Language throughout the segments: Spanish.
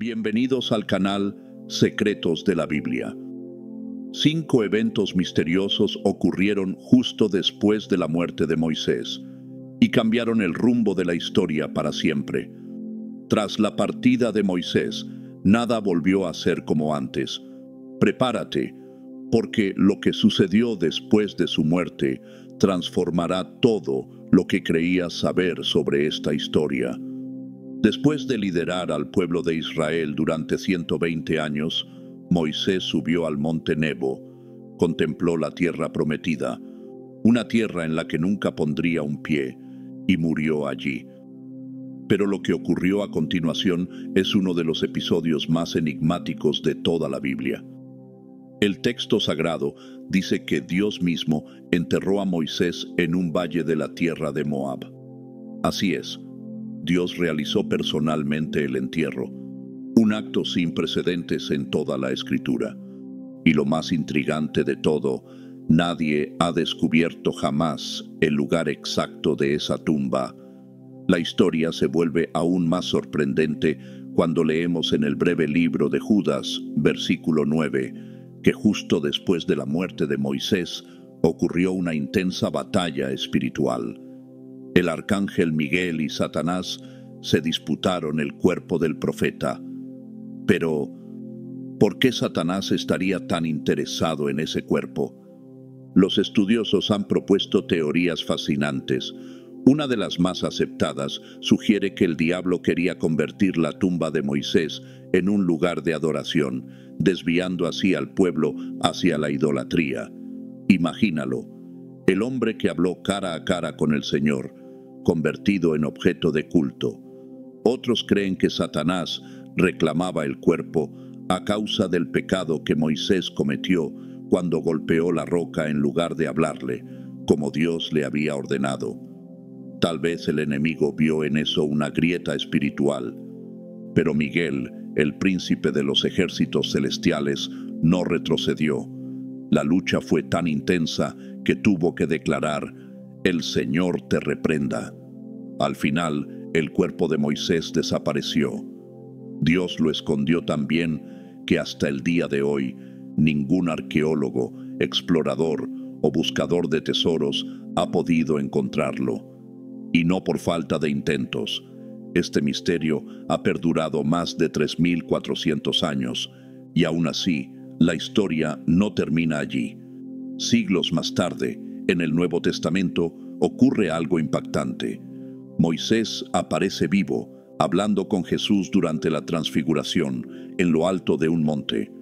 Bienvenidos al canal Secretos de la Biblia. 5 eventos misteriosos ocurrieron justo después de la muerte de Moisés y cambiaron el rumbo de la historia para siempre. Tras la partida de Moisés, nada volvió a ser como antes. Prepárate, porque lo que sucedió después de su muerte transformará todo lo que creías saber sobre esta historia. Después de liderar al pueblo de Israel durante 120 años, Moisés subió al monte Nebo, contempló la tierra prometida, una tierra en la que nunca pondría un pie, y murió allí. Pero lo que ocurrió a continuación es uno de los episodios más enigmáticos de toda la Biblia. El texto sagrado dice que Dios mismo enterró a Moisés en un valle de la tierra de Moab. Así es. Dios realizó personalmente el entierro, un acto sin precedentes en toda la Escritura. Y lo más intrigante de todo, nadie ha descubierto jamás el lugar exacto de esa tumba. La historia se vuelve aún más sorprendente cuando leemos en el breve libro de Judas, versículo 9, que justo después de la muerte de Moisés ocurrió una intensa batalla espiritual. El arcángel Miguel y Satanás se disputaron el cuerpo del profeta. Pero, ¿por qué Satanás estaría tan interesado en ese cuerpo? Los estudiosos han propuesto teorías fascinantes. Una de las más aceptadas sugiere que el diablo quería convertir la tumba de Moisés en un lugar de adoración, desviando así al pueblo hacia la idolatría. Imagínalo, el hombre que habló cara a cara con el Señor, convertido en objeto de culto. Otros creen que Satanás reclamaba el cuerpo a causa del pecado que Moisés cometió cuando golpeó la roca en lugar de hablarle, como Dios le había ordenado. Tal vez el enemigo vio en eso una grieta espiritual, pero Miguel, el príncipe de los ejércitos celestiales, no retrocedió. La lucha fue tan intensa que tuvo que declarar: «El Señor te reprenda». Al final, el cuerpo de Moisés desapareció. Dios lo escondió tan bien que hasta el día de hoy, ningún arqueólogo, explorador o buscador de tesoros ha podido encontrarlo. Y no por falta de intentos. Este misterio ha perdurado más de 3.400 años, y aún así, la historia no termina allí. Siglos más tarde, en el Nuevo Testamento, ocurre algo impactante. Moisés aparece vivo, hablando con Jesús durante la transfiguración, en lo alto de un monte.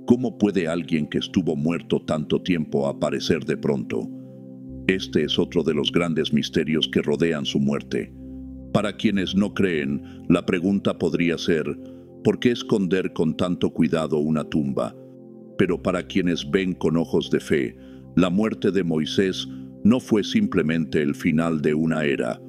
¿Cómo puede alguien que estuvo muerto tanto tiempo aparecer de pronto? Este es otro de los grandes misterios que rodean su muerte. Para quienes no creen, la pregunta podría ser: ¿por qué esconder con tanto cuidado una tumba? Pero para quienes ven con ojos de fe, la muerte de Moisés no fue simplemente el final de una era.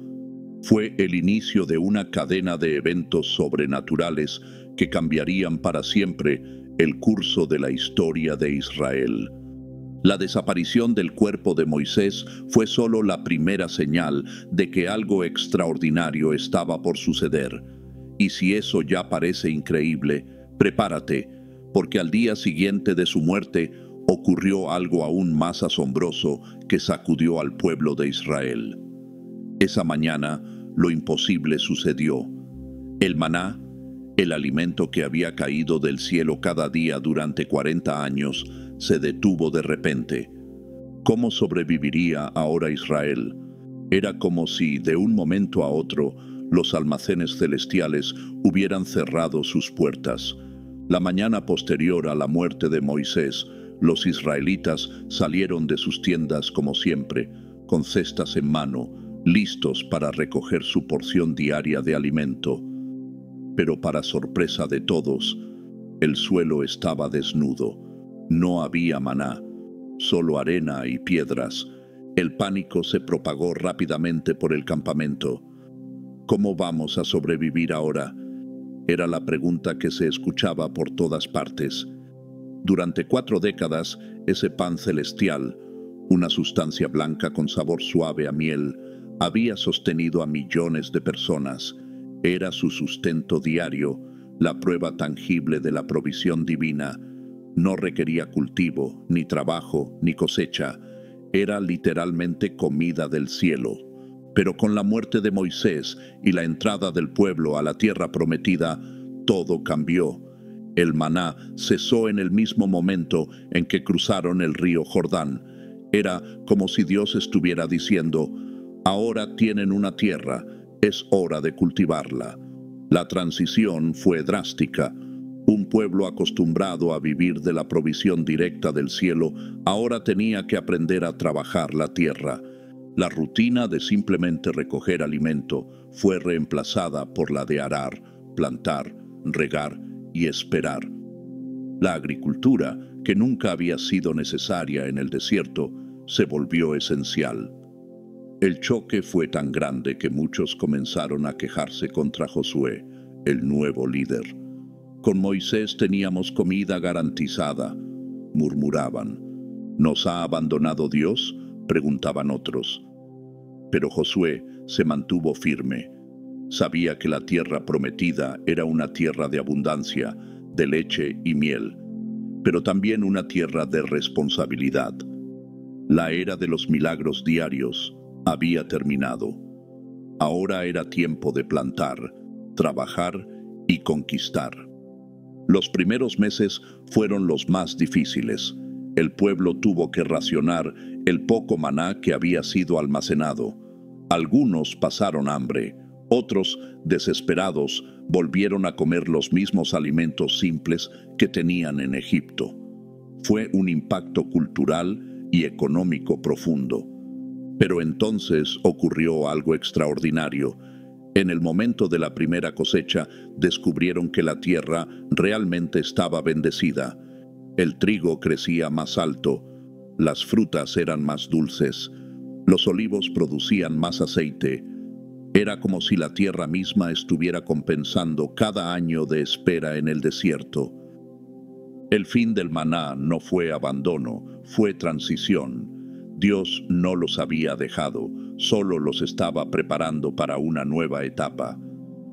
Fue el inicio de una cadena de eventos sobrenaturales que cambiarían para siempre el curso de la historia de Israel. La desaparición del cuerpo de Moisés fue solo la primera señal de que algo extraordinario estaba por suceder. Y si eso ya parece increíble, prepárate, porque al día siguiente de su muerte ocurrió algo aún más asombroso que sacudió al pueblo de Israel. Esa mañana, lo imposible sucedió. El maná, el alimento que había caído del cielo cada día durante 40 años, se detuvo de repente. ¿Cómo sobreviviría ahora Israel? Era como si, de un momento a otro, los almacenes celestiales hubieran cerrado sus puertas. La mañana posterior a la muerte de Moisés, los israelitas salieron de sus tiendas como siempre, con cestas en mano, listos para recoger su porción diaria de alimento. Pero para sorpresa de todos, el suelo estaba desnudo. No había maná, solo arena y piedras. El pánico se propagó rápidamente por el campamento. ¿Cómo vamos a sobrevivir ahora? Era la pregunta que se escuchaba por todas partes. Durante 4 décadas, ese pan celestial, una sustancia blanca con sabor suave a miel, había sostenido a millones de personas. Era su sustento diario, La prueba tangible de la provisión divina no requería cultivo, ni trabajo, ni cosecha. Era literalmente comida del cielo. Pero con la muerte de Moisés y la entrada del pueblo a la tierra prometida, todo cambió. El maná cesó en el mismo momento en que cruzaron el río Jordán. Era como si Dios estuviera diciendo: ahora tienen una tierra, es hora de cultivarla. La transición fue drástica. Un pueblo acostumbrado a vivir de la provisión directa del cielo ahora tenía que aprender a trabajar la tierra. La rutina de simplemente recoger alimento fue reemplazada por la de arar, plantar, regar y esperar. La agricultura, que nunca había sido necesaria en el desierto, se volvió esencial. El choque fue tan grande que muchos comenzaron a quejarse contra Josué, el nuevo líder. Con Moisés teníamos comida garantizada, murmuraban. ¿Nos ha abandonado Dios?, preguntaban otros. Pero Josué se mantuvo firme. Sabía que la tierra prometida era una tierra de abundancia, de leche y miel, pero también una tierra de responsabilidad. La era de los milagros diarios había terminado. Ahora era tiempo de plantar, trabajar y conquistar. Los primeros meses fueron los más difíciles. El pueblo tuvo que racionar el poco maná que había sido almacenado. Algunos pasaron hambre, otros, desesperados, volvieron a comer los mismos alimentos simples que tenían en Egipto. Fue un impacto cultural y económico profundo. Pero entonces ocurrió algo extraordinario. En el momento de la primera cosecha, descubrieron que la tierra realmente estaba bendecida. El trigo crecía más alto, las frutas eran más dulces, los olivos producían más aceite. Era como si la tierra misma estuviera compensando cada año de espera en el desierto. El fin del maná no fue abandono, fue transición. Dios no los había dejado, solo los estaba preparando para una nueva etapa.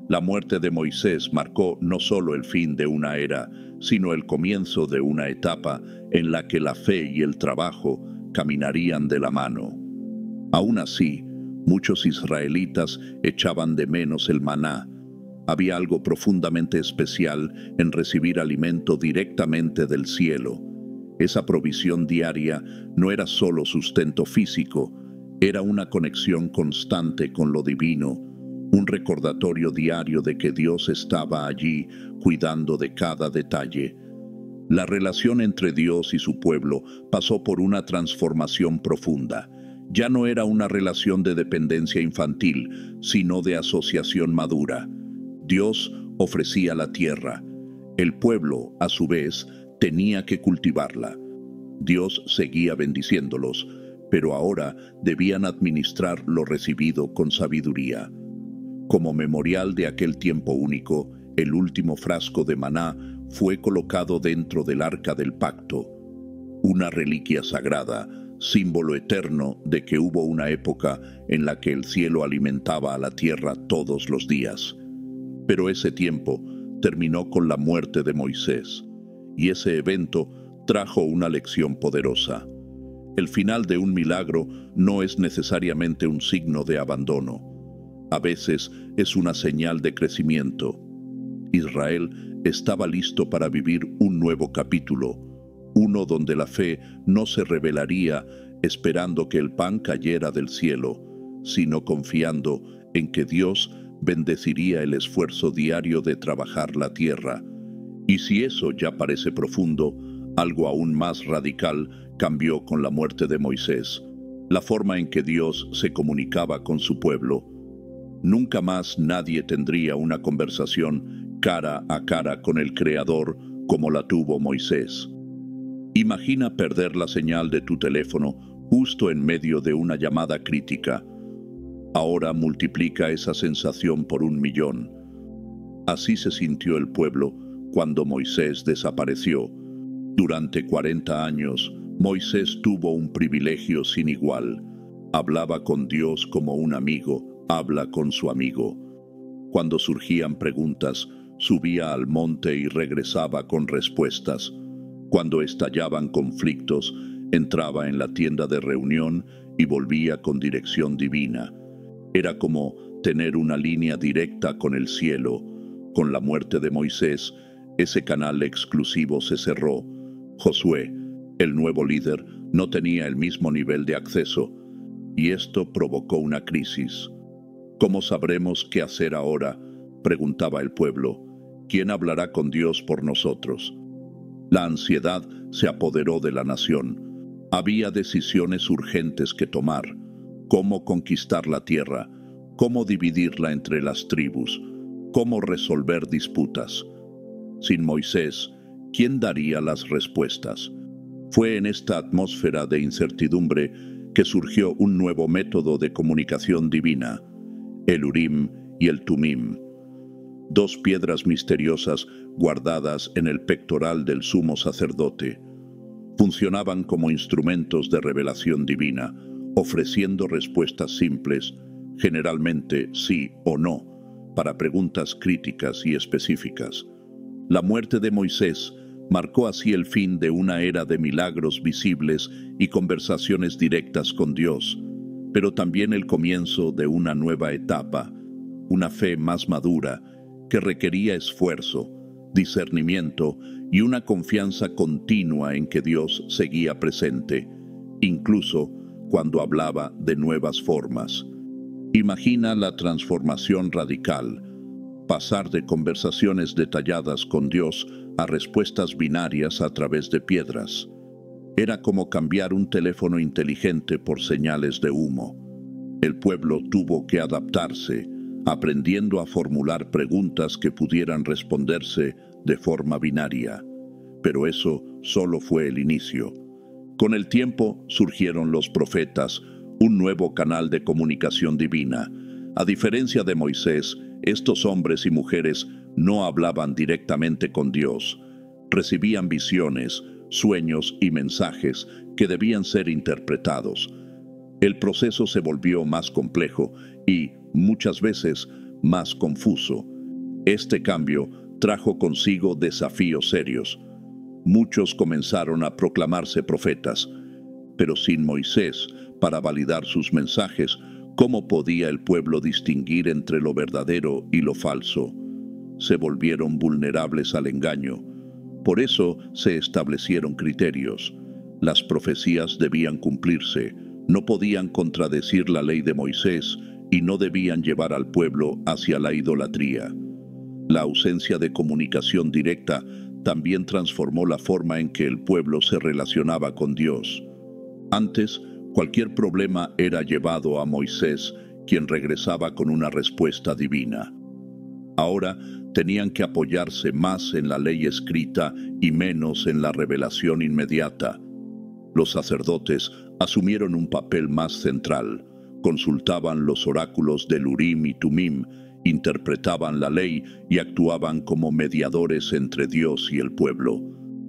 La muerte de Moisés marcó no solo el fin de una era, sino el comienzo de una etapa en la que la fe y el trabajo caminarían de la mano. Aún así, muchos israelitas echaban de menos el maná. Había algo profundamente especial en recibir alimento directamente del cielo. Esa provisión diaria no era solo sustento físico, era una conexión constante con lo divino, un recordatorio diario de que Dios estaba allí cuidando de cada detalle. La relación entre Dios y su pueblo pasó por una transformación profunda. Ya no era una relación de dependencia infantil, sino de asociación madura. Dios ofrecía la tierra. El pueblo, a su vez, tenía que cultivarla. Dios seguía bendiciéndolos, pero ahora debían administrar lo recibido con sabiduría. Como memorial de aquel tiempo único, el último frasco de maná fue colocado dentro del arca del pacto, una reliquia sagrada, símbolo eterno de que hubo una época en la que el cielo alimentaba a la tierra todos los días. Pero ese tiempo terminó con la muerte de Moisés, y ese evento trajo una lección poderosa. El final de un milagro no es necesariamente un signo de abandono. A veces es una señal de crecimiento. Israel estaba listo para vivir un nuevo capítulo, uno donde la fe no se revelaría esperando que el pan cayera del cielo, sino confiando en que Dios bendeciría el esfuerzo diario de trabajar la tierra. Y si eso ya parece profundo, algo aún más radical cambió con la muerte de Moisés, la forma en que Dios se comunicaba con su pueblo. Nunca más nadie tendría una conversación cara a cara con el Creador como la tuvo Moisés. Imagina perder la señal de tu teléfono justo en medio de una llamada crítica. Ahora multiplica esa sensación por 1.000.000. Así se sintió el pueblo cuando Moisés desapareció. Durante 40 años, Moisés tuvo un privilegio sin igual. Hablaba con Dios como un amigo habla con su amigo. Cuando surgían preguntas, subía al monte y regresaba con respuestas. Cuando estallaban conflictos, entraba en la tienda de reunión y volvía con dirección divina. Era como tener una línea directa con el cielo. Con la muerte de Moisés, ese canal exclusivo se cerró. Josué, el nuevo líder, no tenía el mismo nivel de acceso, y esto provocó una crisis. ¿Cómo sabremos qué hacer ahora?, preguntaba el pueblo. ¿Quién hablará con Dios por nosotros? La ansiedad se apoderó de la nación. Había decisiones urgentes que tomar. Cómo conquistar la tierra, cómo dividirla entre las tribus, cómo resolver disputas. Sin Moisés, ¿quién daría las respuestas? Fue en esta atmósfera de incertidumbre que surgió un nuevo método de comunicación divina, el Urim y el Tumim, dos piedras misteriosas guardadas en el pectoral del sumo sacerdote. Funcionaban como instrumentos de revelación divina, ofreciendo respuestas simples, generalmente sí o no, para preguntas críticas y específicas. La muerte de Moisés marcó así el fin de una era de milagros visibles y conversaciones directas con Dios, pero también el comienzo de una nueva etapa, una fe más madura que requería esfuerzo, discernimiento y una confianza continua en que Dios seguía presente, incluso cuando hablaba de nuevas formas. Imagina la transformación radical, pasar de conversaciones detalladas con Dios a respuestas binarias a través de piedras. Era como cambiar un teléfono inteligente por señales de humo. El pueblo tuvo que adaptarse, aprendiendo a formular preguntas que pudieran responderse de forma binaria. Pero eso solo fue el inicio. Con el tiempo surgieron los profetas, un nuevo canal de comunicación divina. A diferencia de Moisés, estos hombres y mujeres no hablaban directamente con Dios. Recibían visiones, sueños y mensajes que debían ser interpretados. El proceso se volvió más complejo y, muchas veces, más confuso. Este cambio trajo consigo desafíos serios. Muchos comenzaron a proclamarse profetas, pero sin Moisés para validar sus mensajes, ¿cómo podía el pueblo distinguir entre lo verdadero y lo falso? Se volvieron vulnerables al engaño. Por eso se establecieron criterios. Las profecías debían cumplirse, no podían contradecir la ley de Moisés y no debían llevar al pueblo hacia la idolatría. La ausencia de comunicación directa también transformó la forma en que el pueblo se relacionaba con Dios. Antes, cualquier problema era llevado a Moisés, quien regresaba con una respuesta divina. Ahora tenían que apoyarse más en la ley escrita y menos en la revelación inmediata. Los sacerdotes asumieron un papel más central, consultaban los oráculos del Urim y Tumim, interpretaban la ley y actuaban como mediadores entre Dios y el pueblo.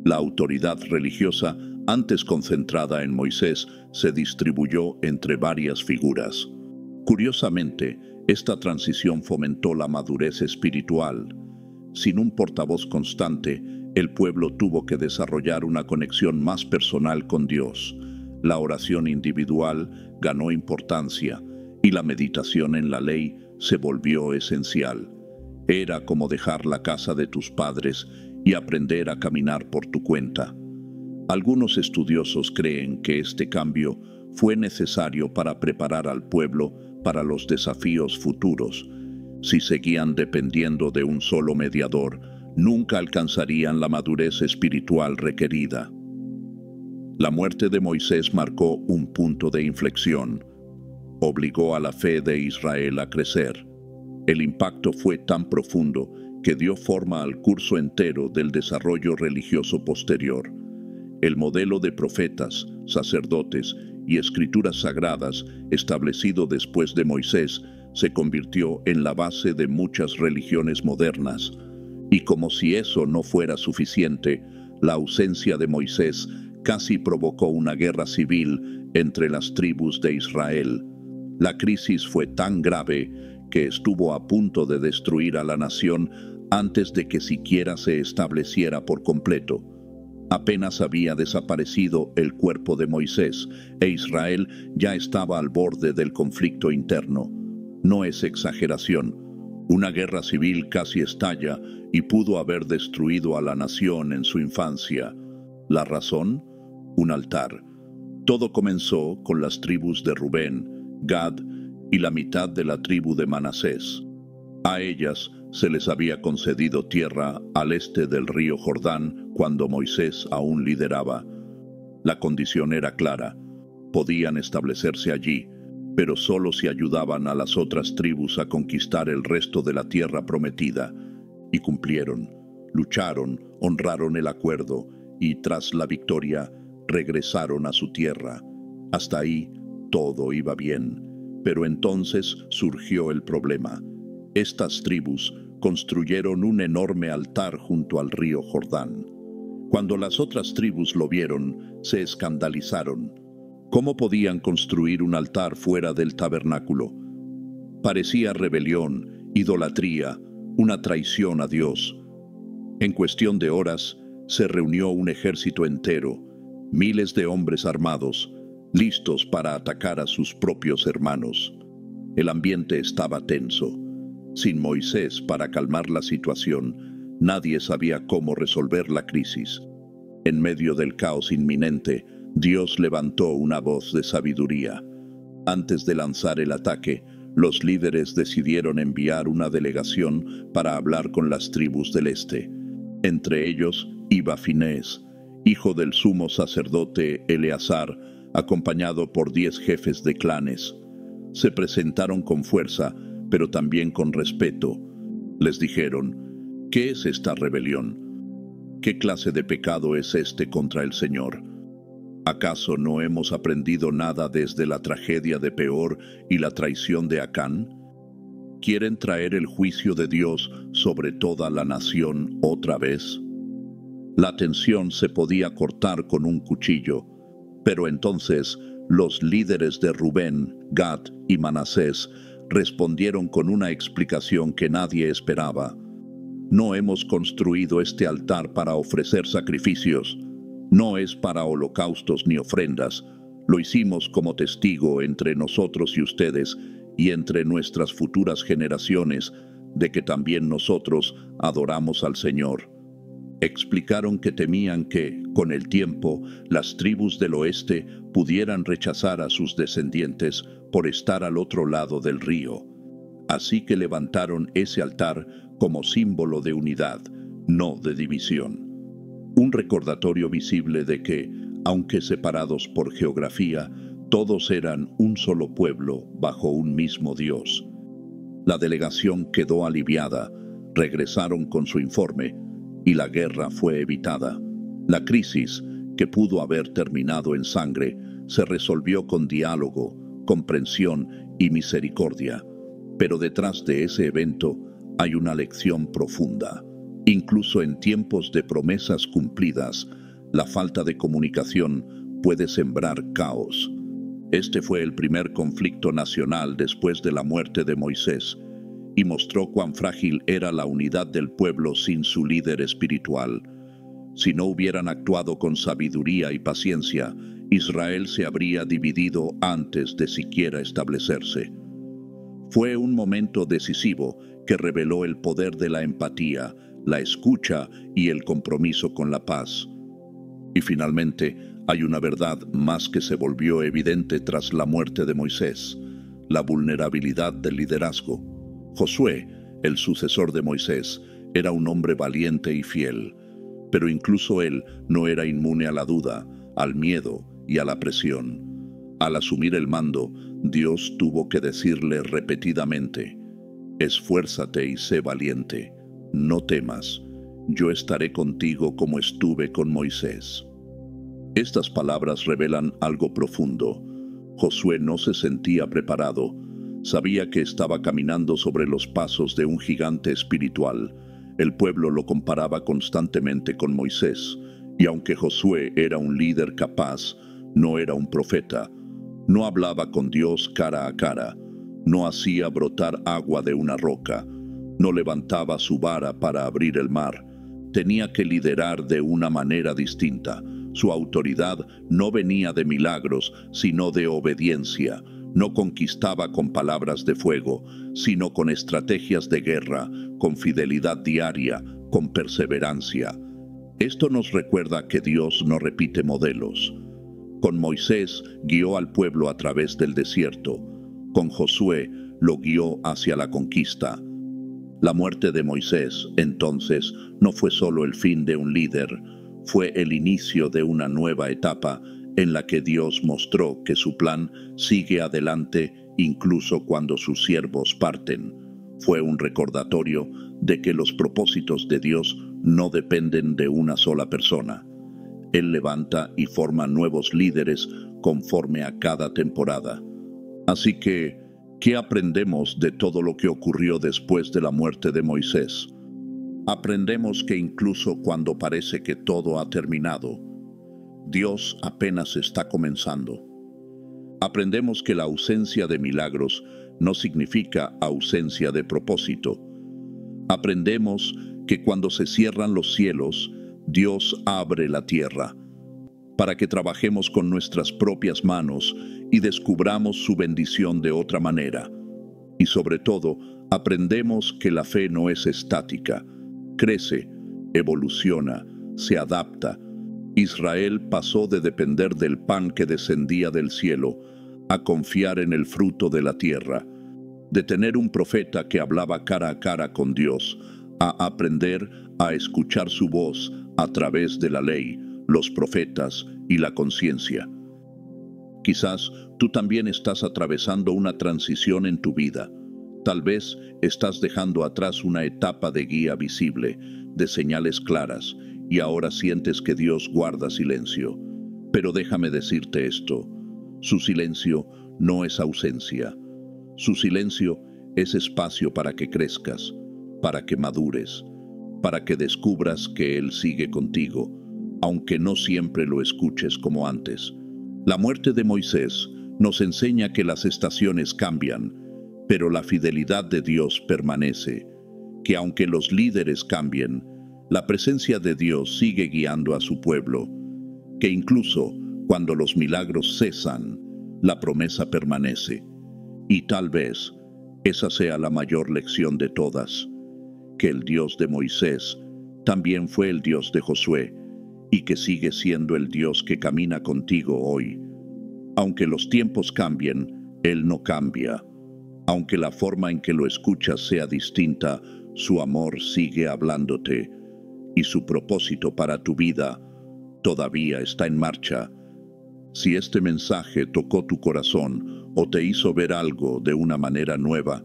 La autoridad religiosa, antes concentrada en Moisés, se distribuyó entre varias figuras. Curiosamente, esta transición fomentó la madurez espiritual. Sin un portavoz constante, el pueblo tuvo que desarrollar una conexión más personal con Dios. La oración individual ganó importancia y la meditación en la ley se volvió esencial. Era como dejar la casa de tus padres y aprender a caminar por tu cuenta. Algunos estudiosos creen que este cambio fue necesario para preparar al pueblo para los desafíos futuros. Si seguían dependiendo de un solo mediador, nunca alcanzarían la madurez espiritual requerida. La muerte de Moisés marcó un punto de inflexión. Obligó a la fe de Israel a crecer. El impacto fue tan profundo que dio forma al curso entero del desarrollo religioso posterior. El modelo de profetas, sacerdotes y escrituras sagradas establecido después de Moisés se convirtió en la base de muchas religiones modernas. Y como si eso no fuera suficiente, la ausencia de Moisés casi provocó una guerra civil entre las tribus de Israel. La crisis fue tan grave que estuvo a punto de destruir a la nación antes de que siquiera se estableciera por completo. Apenas había desaparecido el cuerpo de Moisés e Israel ya estaba al borde del conflicto interno. No es exageración. Una guerra civil casi estalla y pudo haber destruido a la nación en su infancia. ¿La razón? Un altar. Todo comenzó con las tribus de Rubén, Gad y la mitad de la tribu de Manasés. A ellas se les había concedido tierra al este del río Jordán cuando Moisés aún lideraba. La condición era clara: podían establecerse allí, pero solo si ayudaban a las otras tribus a conquistar el resto de la tierra prometida. Y cumplieron, lucharon, honraron el acuerdo y tras la victoria regresaron a su tierra. Hasta ahí todo iba bien, pero entonces surgió el problema. Estas tribus construyeron un enorme altar junto al río Jordán. Cuando las otras tribus lo vieron, se escandalizaron. ¿Cómo podían construir un altar fuera del tabernáculo? Parecía rebelión, idolatría, una traición a Dios. En cuestión de horas, se reunió un ejército entero, miles de hombres armados, listos para atacar a sus propios hermanos. El ambiente estaba tenso. Sin Moisés para calmar la situación, nadie sabía cómo resolver la crisis. En medio del caos inminente, Dios levantó una voz de sabiduría. Antes de lanzar el ataque, los líderes decidieron enviar una delegación para hablar con las tribus del este. Entre ellos iba Finés, hijo del sumo sacerdote Eleazar, acompañado por 10 jefes de clanes. Se presentaron con fuerza, pero también con respeto. Les dijeron: ¿qué es esta rebelión? ¿Qué clase de pecado es este contra el Señor? ¿Acaso no hemos aprendido nada desde la tragedia de Peor y la traición de Acán? ¿Quieren traer el juicio de Dios sobre toda la nación otra vez? La tensión se podía cortar con un cuchillo, pero entonces los líderes de Rubén, Gad y Manasés respondieron con una explicación que nadie esperaba. No hemos construido este altar para ofrecer sacrificios. No es para holocaustos ni ofrendas. Lo hicimos como testigo entre nosotros y ustedes y entre nuestras futuras generaciones de que también nosotros adoramos al Señor. Explicaron que temían que, con el tiempo, las tribus del oeste pudieran rechazar a sus descendientes por estar al otro lado del río. Así que levantaron ese altar como símbolo de unidad, no de división. Un recordatorio visible de que, aunque separados por geografía, todos eran un solo pueblo bajo un mismo Dios. La delegación quedó aliviada, regresaron con su informe y la guerra fue evitada. La crisis, que pudo haber terminado en sangre, se resolvió con diálogo, comprensión y misericordia. Pero detrás de ese evento hay una lección profunda. Incluso en tiempos de promesas cumplidas, la falta de comunicación puede sembrar caos. Este fue el primer conflicto nacional después de la muerte de Moisés y mostró cuán frágil era la unidad del pueblo sin su líder espiritual. Si no hubieran actuado con sabiduría y paciencia, Israel se habría dividido antes de siquiera establecerse. Fue un momento decisivo que reveló el poder de la empatía, la escucha y el compromiso con la paz. Y finalmente, hay una verdad más que se volvió evidente tras la muerte de Moisés: la vulnerabilidad del liderazgo. Josué, el sucesor de Moisés, era un hombre valiente y fiel, pero incluso él no era inmune a la duda, al miedo y a la presión. Al asumir el mando, Dios tuvo que decirle repetidamente: esfuérzate y sé valiente, no temas, yo estaré contigo como estuve con Moisés. Estas palabras revelan algo profundo. Josué no se sentía preparado. Sabía que estaba caminando sobre los pasos de un gigante espiritual. El pueblo lo comparaba constantemente con Moisés, y aunque Josué era un líder capaz, no era un profeta. No hablaba con Dios cara a cara, no hacía brotar agua de una roca, No levantaba su vara para abrir el mar. Tenía que liderar de una manera distinta. Su autoridad no venía de milagros, sino de obediencia. No conquistaba con palabras de fuego, sino con estrategias de guerra, con fidelidad diaria, con perseverancia. Esto nos recuerda que Dios no repite modelos. Con Moisés guió al pueblo a través del desierto. Con Josué lo guió hacia la conquista. La muerte de Moisés, entonces, no fue solo el fin de un líder, fue el inicio de una nueva etapa en la que Dios mostró que su plan sigue adelante incluso cuando sus siervos parten. Fue un recordatorio de que los propósitos de Dios no dependen de una sola persona. Él levanta y forma nuevos líderes conforme a cada temporada. Así que, ¿qué aprendemos de todo lo que ocurrió después de la muerte de Moisés? Aprendemos que incluso cuando parece que todo ha terminado, Dios apenas está comenzando. Aprendemos que la ausencia de milagros no significa ausencia de propósito. Aprendemos que cuando se cierran los cielos, Dios abre la tierra, para que trabajemos con nuestras propias manos y descubramos su bendición de otra manera. Y sobre todo, aprendemos que la fe no es estática, crece, evoluciona, se adapta. Israel pasó de depender del pan que descendía del cielo a confiar en el fruto de la tierra, de tener un profeta que hablaba cara a cara con Dios, a aprender a escuchar su voz a través de la ley, los profetas y la conciencia. Quizás tú también estás atravesando una transición en tu vida. Tal vez estás dejando atrás una etapa de guía visible, de señales claras, y ahora sientes que Dios guarda silencio. Pero déjame decirte esto, su silencio no es ausencia. Su silencio es espacio para que crezcas, para que madures, para que descubras que Él sigue contigo, aunque no siempre lo escuches como antes. La muerte de Moisés nos enseña que las estaciones cambian, pero la fidelidad de Dios permanece, que aunque los líderes cambien, la presencia de Dios sigue guiando a su pueblo, que incluso cuando los milagros cesan, la promesa permanece. Y tal vez esa sea la mayor lección de todas, que el Dios de Moisés también fue el Dios de Josué, y que sigue siendo el Dios que camina contigo hoy. Aunque los tiempos cambien, Él no cambia. Aunque la forma en que lo escuchas sea distinta, su amor sigue hablándote, y su propósito para tu vida todavía está en marcha. Si este mensaje tocó tu corazón o te hizo ver algo de una manera nueva,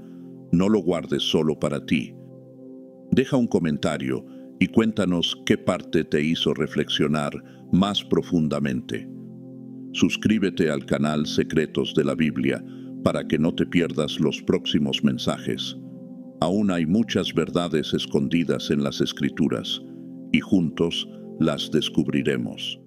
no lo guardes solo para ti. Deja un comentario y cuéntanos qué parte te hizo reflexionar más profundamente. Suscríbete al canal Secretos de la Biblia para que no te pierdas los próximos mensajes. Aún hay muchas verdades escondidas en las Escrituras y juntos las descubriremos.